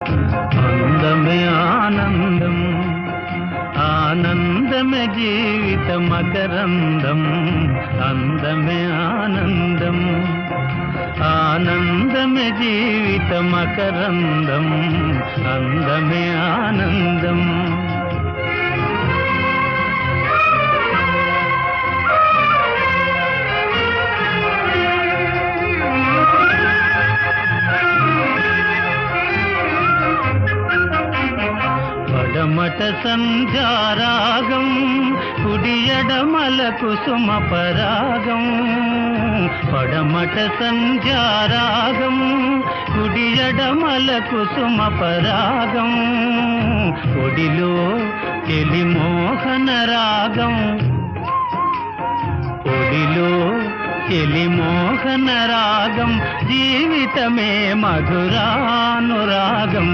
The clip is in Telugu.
అందమే ఆనందం, ఆనందమే జీవిత మకరందం. అందమే ఆనందం, ఆనందమే జీవిత మకరందం. అందమే ఆనందం. పడమట సంధ్యారాగం, కుడియడమల కుసుమ పరాగం. పడమట సంధ్యారాగం, కుడియడమల కుసుమ పరాగం. ఒడిలో చెలి మోహన రాగం, ఒడిలో చెలి మోహన రాగం. జీవితమే మధురానురాగం.